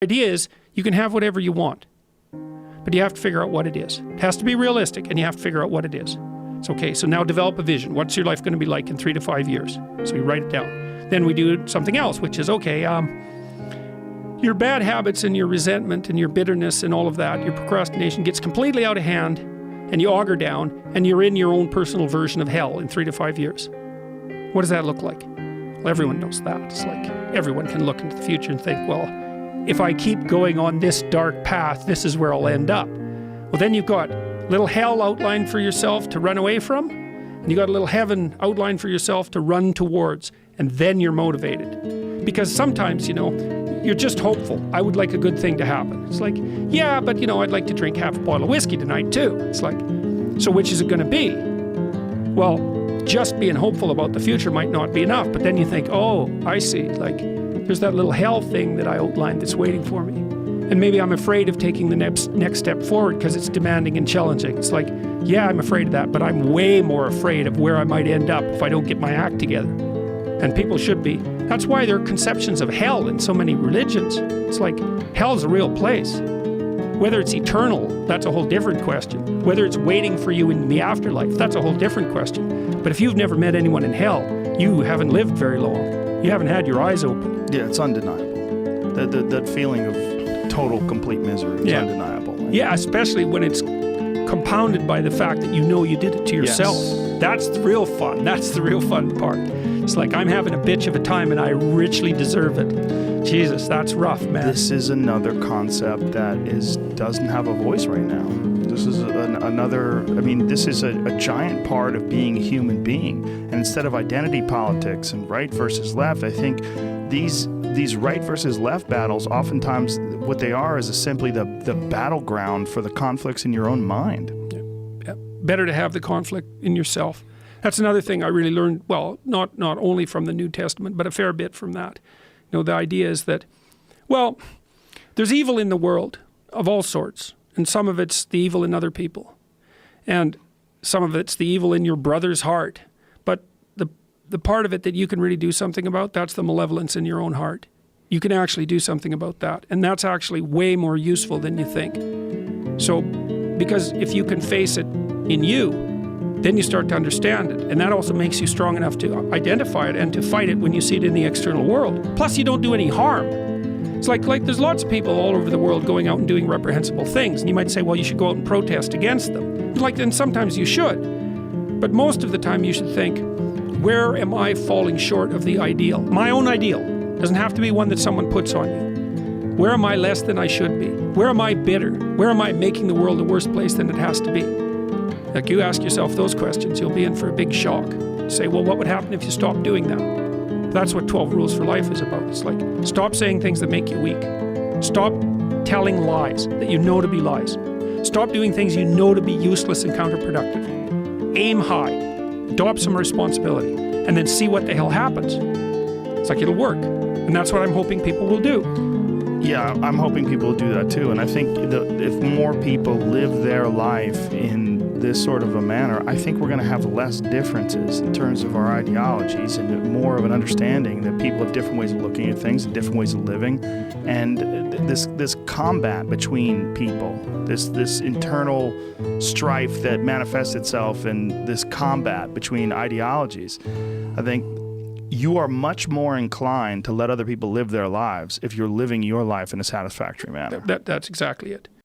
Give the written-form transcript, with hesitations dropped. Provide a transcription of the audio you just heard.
idea is you can have whatever you want, but you have to figure out what it is. It has to be realistic, and you have to figure out what it is. It's okay, so now develop a vision. What's your life going to be like in 3 to 5 years? So you write it down. Then we do something else, which is, okay, your bad habits and your resentment and your bitterness and all of that, your procrastination gets completely out of hand, and you auger down, and you're in your own personal version of hell in 3 to 5 years. What does that look like? Well, everyone knows that. It's like everyone can look into the future and think, well, if I keep going on this dark path, this is where I'll end up. Well, then you've got a little hell outlined for yourself to run away from, and you got a little heaven outlined for yourself to run towards, and then you're motivated. Because sometimes, you know, you're just hopeful. I would like a good thing to happen. It's like, yeah, but you know, I'd like to drink half a bottle of whiskey tonight too. It's like, so which is it going to be? Well, just being hopeful about the future might not be enough, but then you think, oh, I see, like, there's that little hell thing that I outlined that's waiting for me. And maybe I'm afraid of taking the next step forward because it's demanding and challenging. It's like, yeah, I'm afraid of that, but I'm way more afraid of where I might end up if I don't get my act together. And people should be. That's why there are conceptions of hell in so many religions. It's like, hell's a real place. Whether it's eternal, that's a whole different question. Whether it's waiting for you in the afterlife, that's a whole different question. But if you've never met anyone in hell, you haven't lived very long. You haven't had your eyes open. Yeah, it's undeniable. That feeling of total, complete misery is undeniable. Yeah, especially when it's compounded by the fact that you know you did it to yourself. Yes. That's the real fun. That's the real fun part. It's like, I'm having a bitch of a time and I richly deserve it. Jesus, that's rough, man. This is another concept that doesn't have a voice right now. This is this is a giant part of being a human being. And instead of identity politics and right versus left, I think these right versus left battles, oftentimes what they are is simply the battleground for the conflicts in your own mind. Yeah. Better to have the conflict in yourself. That's another thing I really learned, well, not only from the New Testament, but a fair bit from that. You know, the idea is that, well, there's evil in the world of all sorts, and some of it's the evil in other people, and some of it's the evil in your brother's heart. But the part of it that you can really do something about, that's the malevolence in your own heart. You can actually do something about that, and that's actually way more useful than you think. So, because if you can face it in you, then you start to understand it, and that also makes you strong enough to identify it and to fight it when you see it in the external world. Plus, you don't do any harm. It's like there's lots of people all over the world going out and doing reprehensible things, and you might say, well, you should go out and protest against them. And sometimes you should, but most of the time you should think, where am I falling short of the ideal? My own ideal. Doesn't have to be one that someone puts on you. Where am I less than I should be? Where am I bitter? Where am I making the world a worse place than it has to be? Like, you ask yourself those questions, you'll be in for a big shock. Say, well, what would happen if you stopped doing that? That's what 12 Rules for Life is about. It's like, stop saying things that make you weak. Stop telling lies that you know to be lies. Stop doing things you know to be useless and counterproductive. Aim high. Adopt some responsibility. And then see what the hell happens. It's like, it'll work. And that's what I'm hoping people will do. Yeah, I'm hoping people will do that too. And I think if more people live their life in this sort of a manner, I think we're going to have less differences in terms of our ideologies and more of an understanding that people have different ways of looking at things and different ways of living. And this combat between people, this internal strife that manifests itself in this combat between ideologies, I think you are much more inclined to let other people live their lives if you're living your life in a satisfactory manner. That's exactly it.